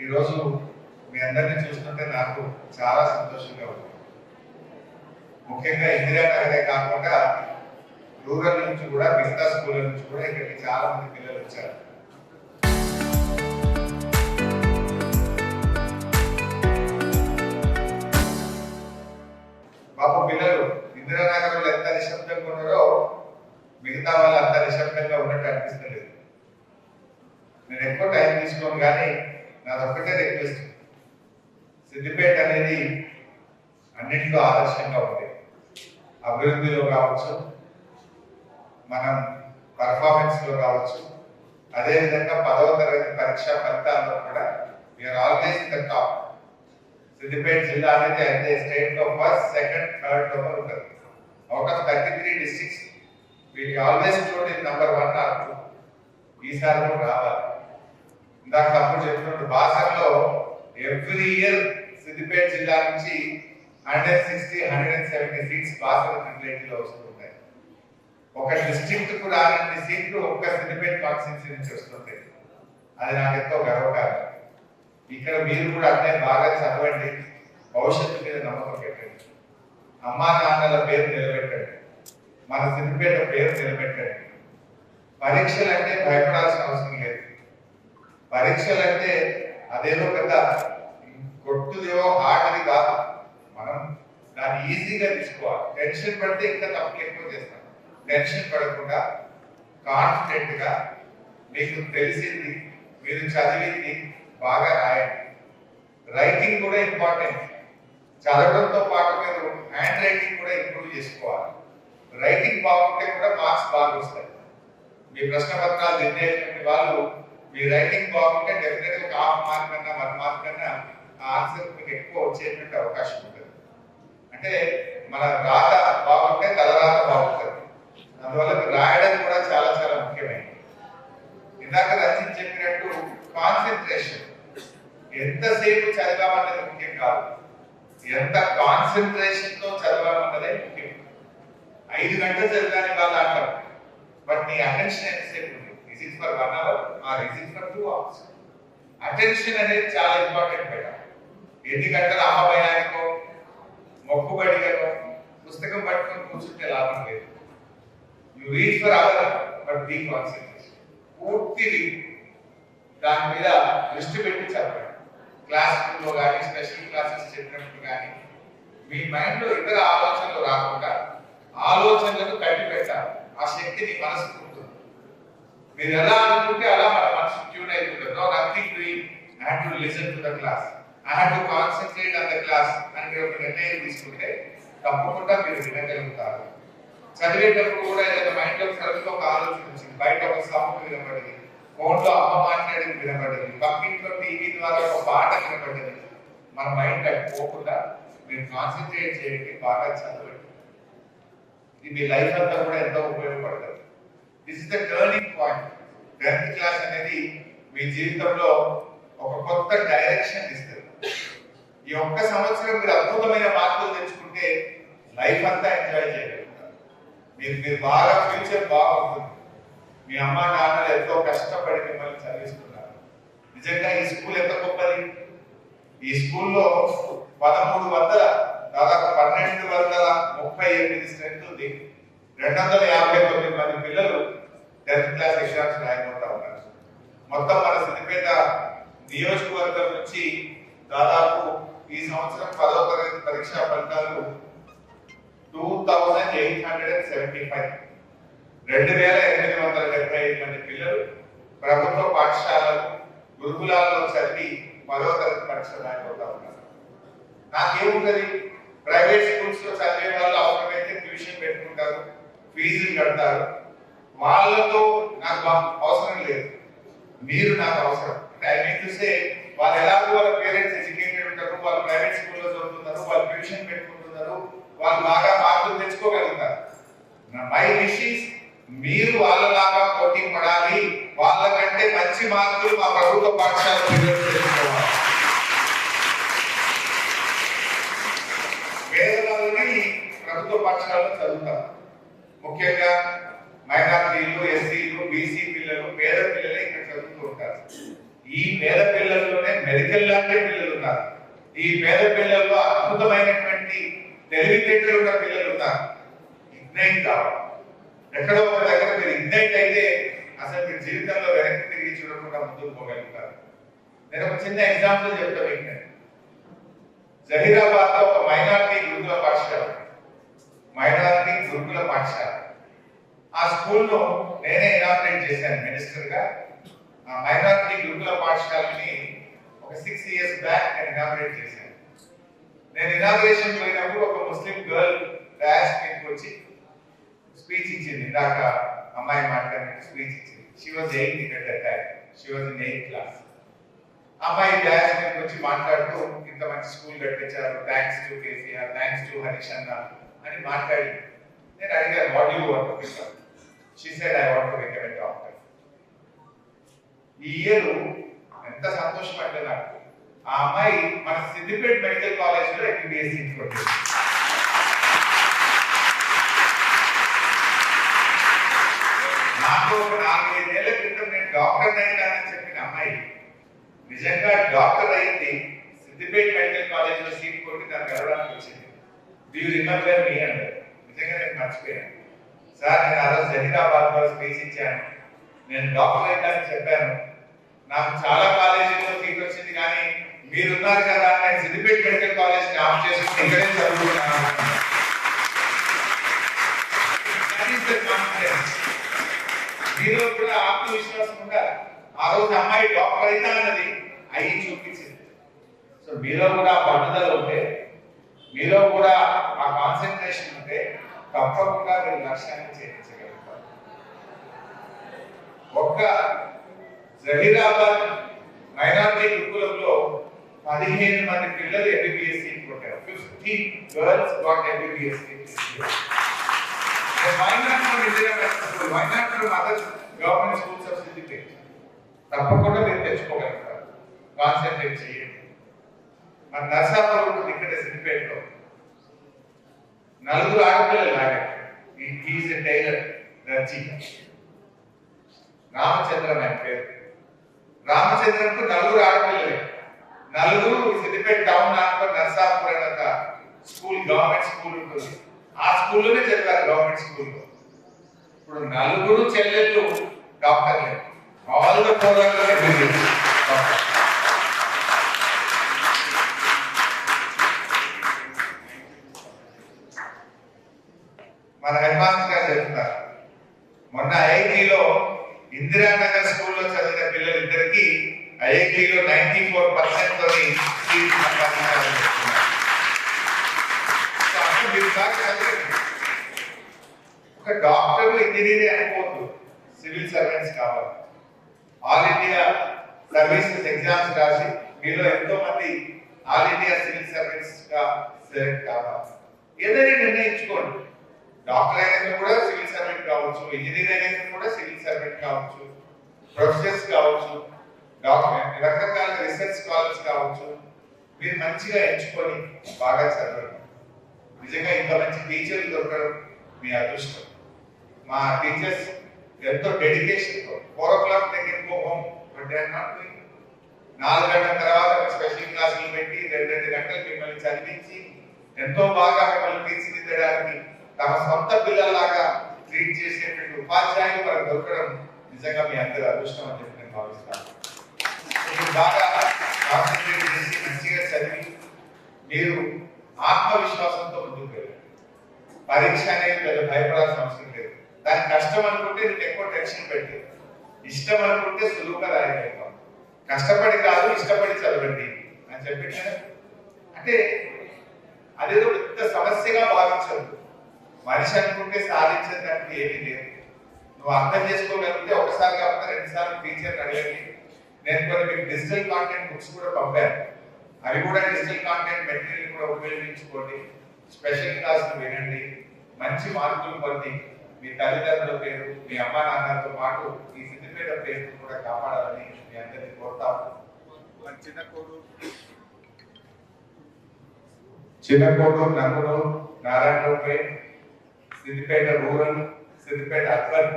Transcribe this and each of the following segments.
ఈరోజు మీ అందరినీ చూస్తుంటే నాకు చాలా సంతోషంగా ఉంది. ముఖ్యంగా ఇందిరానగరే కాకుండా రూరల్ నుంచి కూడా మిగతా స్కూళ్ళ నుంచి కూడా ఇక్కడికి చాలా మంది పిల్లలు వచ్చారు. పాప పిల్లలు ఇందిరానగర్లో ఎంత నిశ్శబ్దంగా ఉన్నారో మిగతా వాళ్ళు అంత నిశ్శబ్దంగా ఉన్నట్టు అనిపిస్తలేదు. నేను ఎక్కువ టైం తీసుకోను, కానీ నాదొక్కటే రిక్వెస్ట్, సిద్దిపేట అనేది అన్నింటిలో ఆదర్శంగా ఉంది. అభివృద్ధిలో కావచ్చు, మనం పర్ఫార్మెన్స్ లో కావచ్చు, అదేవిధంగా 10వ తరగతి పరీక్షా ఫలితాల్లో కూడా we are always in the top. Siddipet జిల్లా అనేది అయితే స్టేట్ లో ఫస్ట్, సెకండ్, థర్డ్ నెంబర్ ఉంటుంది. అవుట్ ఆఫ్ 33 డిస్ట్రిక్ట్స్ వీళ్ళు ఆల్వేస్ చూడండి నంబర్ 1 ఆర్ 2. ఈసారి కూడా రావాలి. ఇందాక తప్పుడు చెప్తున్నట్టు బాసర్లో ఎవ్రీ ఇయర్ సిద్దిపేట జిల్లా నుంచి 160, 170 సీట్స్ బాసర్ రిలేటివ్లో వస్తుంటాయి. ఒక డిస్ట్రిక్ట్ కూడా 6 సీట్లు ఒక్క సిద్దిపేట కాన్స్టిట్యున్సీ నుంచి వస్తుంటాయి. అది నాకు ఎంతో గర్వకారణం. ఇక్కడ మీరు కూడా అన్నీ బాగా చదవండి, భవిష్యత్తు మీద నమ్మకం పెట్టండి, అమ్మా నాన్నల పేరు నిలబెట్టండి, మన సిద్దిపేట పేరు నిలబెట్టండి. పరీక్షలు అంటే భయపడాల్సిన అవసరం లేదు. పరీక్షలు అంటే అదేదో పెద్ద కొట్టుదేవో ఆటది కాదు. మనం దాన్ని ఈజీగా తీసుకోవాలి. టెన్షన్ పడితే ఇంకా తప్పులు ఎక్కువ చేస్తాం. టెన్షన్ పడకుండా కాన్ఫిడెంట్ గా మీకు తెలిసింది, మీరు చదివింది బాగా రాయండి. రైటింగ్ కూడా ఇంపార్టెంట్. చదవడంతో పాటు మీరు హ్యాండ్ రైటింగ్ కూడా ఇంప్రూవ్ చేసుకోవాలి. రైటింగ్ బాగుంటే కూడా మార్క్స్ బాగా వస్తాయి. మీ ప్రశ్న పత్రాలు నిర్ణయించిన వాళ్ళు మీ రైటింగ్ బాగుంటే డెఫినెట్ గా 1/2 మార్క్ కన్నా 1 మార్క్ కన్నా ఆన్సర్ మీకు ఎక్కువ వచ్చేటువంటి అవకాశం ఉంటుంది. అంటే మన రాత బాగుంటే తలరాత బాగుంటుంది. అందువల్ల మీరు రాయడం కూడా చాలా చాలా ముఖ్యమైనది. ఇందాక రచించి చెప్పినట్టు కాన్సన్ట్రేషన్, ఎంతసేపు చదవాలన్నది ముఖ్యం కాదు, ఎంత కాన్సన్ట్రేషన్ తో చదవాలన్నదే ముఖ్యం. 5 గంటలు చదివాని వాళ్ళు అంటారు, బట్ నీ అటెన్షన్ ఎంతసేపు ఉంది? Is it for 1 hour or is it for 2 hours? Attention అనేది చాలా ఇంపార్టెంట్ బయట. ఎన్ని గంటల అహభయానికో మొక్కుబడిగానో పుస్తకం పట్టుకొని కూర్చుంటే లాభం లేదు. You read for hour but be concentration. పూర్తి దాని మీద దృష్టి పెట్టి చదవండి. క్లాస్ రూమ్లో కానీ, స్పెషల్ క్లాసెస్ చెప్పినప్పుడు కానీ మీ మైండ్ లో ఇతర ఆలోచనలు రాకుండా ఆలోచనలను కట్టి పెట్టాలి. ఆ శక్తిని మనసుకు ఉంటుంది. మీరు ఎలా అనుకుంటే అలా మన మనసు ట్యూన్ అయిపోతుంది. No nothing doing, I have to listen to the class, I have to concentrate on the class అని మీరు ఒక నిర్ణయం తీసుకుంటే తప్పకుండా మీరు వినగలుగుతారు. చదివేటప్పుడు కూడా ఏదైనా మైండ్ లో సరిగ్గా ఒక ఆలోచన వచ్చింది, బయట ఒక సౌండ్ వినబడింది, ఫోన్ లో అమ్మ మాట్లాడేది వినబడింది, పక్కింట్లో టీవీ ద్వారా ఒక పాట వినబడింది, మన మైండ్ అటు పోకుండా మీరు కాన్సన్ట్రేట్ చేయండి, బాగా చదవండి. ఇది మీ లైఫ్ అంతా కూడా ఎంతో ఉపయోగపడుతుంది. This is the turning point. 10th class అనేది మీ జీవితంలో ఒక కొత్త డైరెక్షన్ ఇస్తుంది. ఈ ఒక్క సంవత్సరం మీరు అద్భుతమైన మార్పులు తెచ్చుకుంటే లైఫ్ అంతా ఎంజాయ్ చేయగలుగుతారు. మీరు బాగా ఫ్యూచర్ బాగుంటుంది. మీ అమ్మ నాన్నలు ఎంతో కష్టపడి మిమ్మల్ని చదివిస్తున్నారు. నిజంగా ఈ స్కూల్ ఎంత గొప్పది. ఈ స్కూల్లో 1300, దాదాపు 1238 స్ట్రెంత్ ఉంది. 259 మంది పిల్లలు 10th క్లాస్ ఎగ్జామ్స్ రాయబోతా ఉన్నారు. మొత్తం మన సిద్దిపేట నియోజకవర్గం నుంచి దాదాపు ఈ సంవత్సరం 10వ తరగతి పరీక్షా ఫలితాలు 2875, 2875 మంది పిల్లలు ప్రభుత్వ పాఠశాలలు, గురుకులాల్లో చదివి 10వ తరగతి పరీక్ష రాయబోతా ఉన్నారు. నాకేముంటది, ప్రైవేట్ స్కూల్స్ లో చదివే వాళ్ళు అవసరమైతే ట్యూషన్ పెట్టుకుంటారు, ఫీజులు కడతారు. వాళ్ళతో నాకు అవసరం లేదు, మీరు నాకు అవసరం. అంటే ఐ మీన్ టు సే, వాళ్ళు ఎలాగో వాళ్ళ పేరెంట్స్ ఎడ్యుకేటెడ్ ఉంటారు, వాళ్ళు ప్రైవేట్ స్కూల్లో చదువుతున్నారు, వాళ్ళు ట్యూషన్ పెట్టుకుంటున్నారు, వాళ్ళు బాగా మార్కులు తెచ్చుకోగలుగుతారు. మై విష్ ఇస్ మీరు వాళ్ళలాగా పోటీ పడాలి, వాళ్ళకంటే మంచి మార్కులు మా ప్రభుత్వ పాఠశాలలో తెచ్చుకోవాలి. పేదవాళ్ళని ప్రభుత్వ పాఠశాలలో చదువుతారు. ముఖ్యంగా మైనారిటీలు, ఎస్సీలు, బీసీ పిల్లలు, పేద పిల్లలే ఇక్కడ చదువుతూ ఉంటారు. ఈ పేద పిల్లల్లోనే మెరుగు మెడికల్ లాంటి పిల్లలు ఉన్నారు. ఈ పేద పిల్లల్లో అద్భుతమైనటువంటి తెలివితేటలు ఉన్న పిల్లలు ఉన్నారు. ఇగ్నైట్ కావాలి. ఎక్కడో ఒక దగ్గర మీరు ఇగ్నైట్ అయితే అసలు మీ జీవితంలో వెనక్కి తిరిగి చూడకుండా ముందుకు పోగలుగుతారు. నేను ఒక చిన్న ఎగ్జాంపుల్ చెప్తాను మీకు. జహీరాబాద్ లో ఒక మైనారిటీ గురుకుల పాఠశాల, ఆ స్కూల్లో నేనే ఇనాగ్రేట్ చేశాను మినిస్టర్ గా. ఆ మైనారిటీ గురుకుల పాఠశాలని ఒక 6 years బ్యాక్ నేను ఇనాగ్రేట్ చేశాను. నేను ఇనాగ్రేషన్ పోయినప్పుడు ఒక ముస్లిం గర్ల్ డాష్ మీదకి వచ్చి స్పీచ్ ఇచ్చింది. ఇందాక అమ్మాయి మాట్లాడిన స్పీచ్ ఇచ్చింది. She was 8th at that time. She was in 8th class. అమ్మాయి డాష్ మీదకి వచ్చి మాట్లాడుతూ ఇంత మంచి స్కూల్ కట్టించారు, thanks to KCR, thanks to Harish అన్న అని మాట్లాడి నేను అడిగాను, what you want to become? She said, I want to become a doctor. ఈ ఇయర్ ఎంత సంతోషం అంటే నాకు, ఆ అమ్మాయి మన సిద్దిపేట మెడికల్ కాలేజ్ లో ఎంబీబీఎస్ సీట్ కొట్టింది. నాకు ఒక 4-5 ఏళ్ల క్రితం నేను డాక్టర్ అయ్యానని చెప్పిన అమ్మాయి నిజంగా డాక్టర్ అయింది. సిద్దిపేట మెడికల్ కాలేజ్ లో సీట్ కొట్టి నాకు గెలవడానికి వచ్చింది. డూ యు రిమెంబర్ మీ అన్నారు. నిజంగా నేను మర్చిపోయాను. సార్, నేను ఆ రోజు జహీరాబాద్ లో స్పీచ్ ఇచ్చాను, నేను డాక్టర్ అయ్యానని చెప్పాను, నాకు చాలా కాలేజీలో సీట్ వచ్చింది, కానీ మీరున్నారు కదా నేను సిద్దిపేట మెడికల్ కాలేజ్ ని ఆఫ్ చేసుకుని ఇక్కడే చదువుకున్నాను. మీలో కూడా ఆత్మవిశ్వాసం ఉండాలి. ఆ రోజు అమ్మాయి డాక్టర్ అయినా అన్నది అయ్యి చూపించింది. సో మీలో కూడా పట్టుదల ఉంటే, మీలో కూడా ఆ కాన్సన్ట్రేషన్ ఉంటే తప్పకుండా మీరు లక్ష్యాన్ని చేయించగలుగుతారు. ఒక్క జహీరాబాద్ మైనారిటీ గురుకులంలో 15 మంది పిల్లలు ఎంబీబీఎస్ సీట్ కొట్టారు. 15 girls got MBBS seats. Why not from India Medical School? Why not from other government schools of Siddipet? తప్పకుండా మీరు తెచ్చుకోగలుగుతారు. కాన్సన్ట్రేట్ చేయండి. మన నర్సాపూర్ ఉంటుంది ఇక్కడ సిద్దిపేటలో. 4 ఆడపిల్లలు లాగారు. ఈజ్ ఎ టైలర్ దర్జీ. రామచంద్రన్ ఆయన పేరు. రామచంద్రన్కు 4 ఆడపిల్లలే. 4 సిద్దిపేట టౌన్ ఆనుకొని నర్సాపూర్ అనే ఒక స్కూల్, గవర్నమెంట్ స్కూల్ ఉంటుంది. ఆ స్కూల్లోనే చదివారు, గవర్నమెంట్ స్కూల్లో. ఇప్పుడు 4 చెల్లెళ్ళు డాక్టర్లే. ఆల్ ద 4 మన హెడ్ మాస్టర్ గారు చెప్తున్నారు, మొన్న ఐఐటిలో ఇందిరానగర్ స్కూల్లో చదివిన పిల్లలిద్దరికి ఐఐటిలో 94% తోని సీట్ సంపాదించాలని చెప్తున్నారు. ఒక డాక్టర్ ఇంజనీరింగ్ అనుకోవద్దు, సివిల్ సర్వెంట్స్ కావాలి. ఆల్ ఇండియా సర్వీసెస్ ఎగ్జామ్స్ రాసి మీలో ఎంతో మంది ఆల్ ఇండియా సివిల్ సర్వెంట్స్ గా సెలెక్ట్ కావాలి. ఏదైనా నిర్ణయించుకోండి. డాక్టర్ అయినా కూడా సివిల్ సర్వెంట్ కావచ్చు, ఇంజనీర్ అయినా కూడా సివిల్ సర్వెంట్ కావచ్చు, ప్రొఫెసర్స్ కావచ్చు, రకరకాల రీసెర్చ్ స్కాలర్స్ కావచ్చు. మీరు మంచిగా ఎంచుకొని బాగా చదవండి. నిజంగా ఇంత మంచి టీచర్లు దొరకడం మీ అదృష్టం. మా టీచర్స్ ఎంతో డెడికేషన్ తో 4 o'clock దగ్గర పోహం అంటే 4 గంటల తర్వాత స్పెషల్ క్లాసులు పెట్టి 2 గంటలు మిమ్మల్ని చదివించి ఎంతో బాగా మిమ్మల్ని తీర్చిదిద్దడానికి తమ సొంత పిల్లల్లాగా ట్రీట్ చేసేటువంటి ఉపాధ్యాయులు మనకు దొరకడం నిజంగా మీ అందరి అదృష్టం అని చెప్పి నేను భావిస్తాను. మీరు బాగా కాన్సన్ట్రేట్ చేసి మంచిగా చదివి మీరు ఆత్మవిశ్వాసంతో ముందుకు వెళ్ళాలి. పరీక్ష అనేది పెద్ద భయపడాల్సిన అవసరం లేదు. దాని కష్టం అనుకుంటే నేను ఎక్కువ టెన్షన్ పెట్టి, ఇష్టం అనుకుంటే సులువుగా రాయగలుగుతాం. కష్టపడి కాదు, ఇష్టపడి చదవండి అని చెప్పి అంటే అదేదో పెద్ద సమస్యగా భావించదు. మనిషి అనుకుంటే సాధించేదానికి ఏమీ లేదు. నువ్వు అర్థం చేసుకోగలిగితే ఒకసారి కాకపోతే 2 సార్లు టీచర్ అడగండి. నేను కొన్ని మీకు డిజిటల్ కాంటెంట్ బుక్స్ కూడా పంపాను. అవి కూడా డిజిటల్ కాంటెంట్ మెటీరియల్ కూడా ఉపయోగించుకోండి. స్పెషల్ క్లాసులు వినండి. మంచి మార్కులు పొంది మీ తల్లిదండ్రుల పేరు, మీ అమ్మా నాన్నలతో పాటు ఈ సిద్దిపేట పేరు కూడా కాపాడాలని మీ అందరినీ కోరుతాము. చిన్నకోడు, నంగుడు, నారాయణపేట, సిద్దిపేట రూరల్, సిద్దిపేట అర్బన్,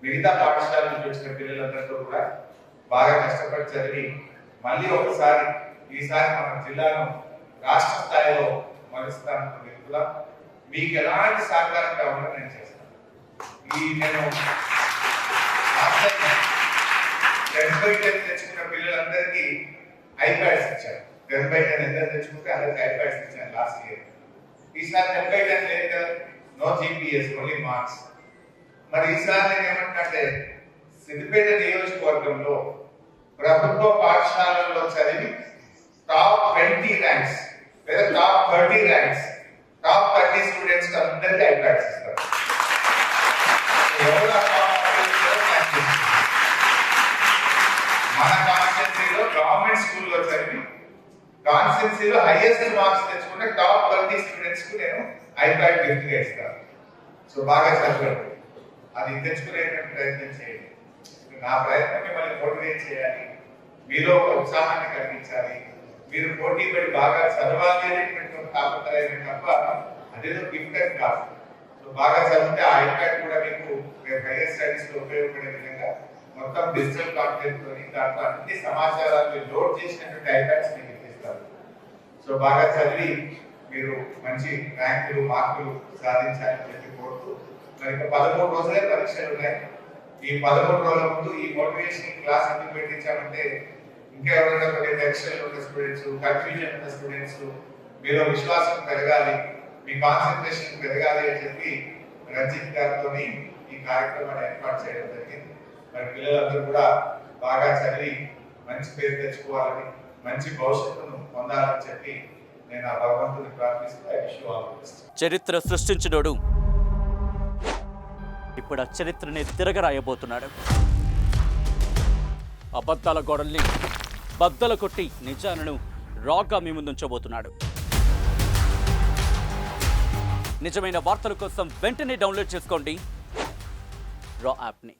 మిగతా పాఠశాల నుంచి వచ్చిన పిల్లలందరితో కూడా బాగా కష్టపడి చదివి మళ్ళీ ఒకసారి ఈసారి మన జిల్లాను రాష్ట్ర స్థాయిలో మరుస్తాను వ్యక్తుల మీకు ఎలాంటి సహకారం కావాలో నేను చేస్తాను. నేను 10/10 తెచ్చుకున్న పిల్లలందరికీ ఐప్యాడ్స్ ఇచ్చాను. 10/10 ఎంత తెచ్చుకుంటే అందరికి ఐప్యాడ్స్ ఇచ్చాను లాస్ట్ ఇయర్. ఈసారి 10/10 లేదు కదా, నో GPS, ఓన్లీ మార్క్స్. మరి ఈసారి నేను ఏమంటే సిద్దిపేట నియోజకవర్గంలో ప్రభుత్వ పాఠశాలల్లో చదివి టాప్ 20 ర్యాంక్స్ లేదా టాప్ 30 ర్యాంక్స్, టాప్ 30 స్టూడెంట్స్ అందరికీ ఐప్యాడ్స్ ఇస్తారు. ఎవరు మన కాన్స్టిట్యూన్సీలో గవర్నమెంట్ స్కూల్లో చదివి కాన్స్టిట్యూన్సీలో హైయెస్ట్ మార్క్స్ తెచ్చుకుంటే టాప్ 30 స్టూడెంట్స్ కు నేను ఐప్యాడ్ గిఫ్ట్ గా ఇస్తాను. సో బాగా చదవండి, అది తెచ్చుకునేటువంటి ప్రయత్నం చేయండి. నా ప్రయత్నం మిమ్మల్ని మోటివేట్ చేయాలి, మీలో ఒక ఉత్సాహాన్ని కలిగించాలి, మీరు పోటీ పడి బాగా చదవాలి అనేటువంటి తాపత్రయం తప్ప అదేదో గిఫ్ట్ అని కాదు. సో బాగా చదివితే ఆ ఐప్యాడ్ కూడా మీకు రేపు హైయర్ స్టడీస్ లో ఉపయోగపడే విధంగా మొత్తం డిజిటల్ కాంటెంట్ తోని దాంట్లో అన్ని సమాచారాలు లోడ్ చేసినటువంటి ఐప్యాడ్స్ మీకు ఇస్తారు. సో బాగా చదివి మీరు మంచి ర్యాంకులు మార్కులు సాధించాలని చెప్పి కోరుతూ, మరి 13 రోజులే పరీక్షలు ఉన్నాయి. ఈ 13 రోజుల ముందు ఈ మోటివేషన్ క్లాస్ ఎందుకు పెట్టించామంటే ఇంకా ఎవరైనా కొన్ని టెన్షన్ ఉన్న స్టూడెంట్స్, కన్ఫ్యూజన్ ఉన్న స్టూడెంట్స్ మీలో విశ్వాసం పెరగాలి, మీ కాన్సన్ట్రేషన్ పెరగాలి అని చెప్పి రంజిత్ గారితో ఈ కార్యక్రమాన్ని ఏర్పాటు చేయడం జరిగింది. మరి పిల్లలందరూ కూడా బాగా చదివి మంచి పేరు తెచ్చుకోవాలని, మంచి భవిష్యత్తును పొందాలని చెప్పి నేను ఆ భగవంతుని ప్రార్థిస్తూ I wish you all the best. చరిత్ర సృష్టించినోడు ఇప్పుడు ఆ చరిత్రని తిరగరాయబోతున్నాడు. అబద్ధాల గోడల్ని బద్దలు కొట్టి నిజాలను రాగా మీ ముందుంచబోతున్నాడు. నిజమైన వార్తల కోసం వెంటనే డౌన్లోడ్ చేసుకోండి రా యాప్ని.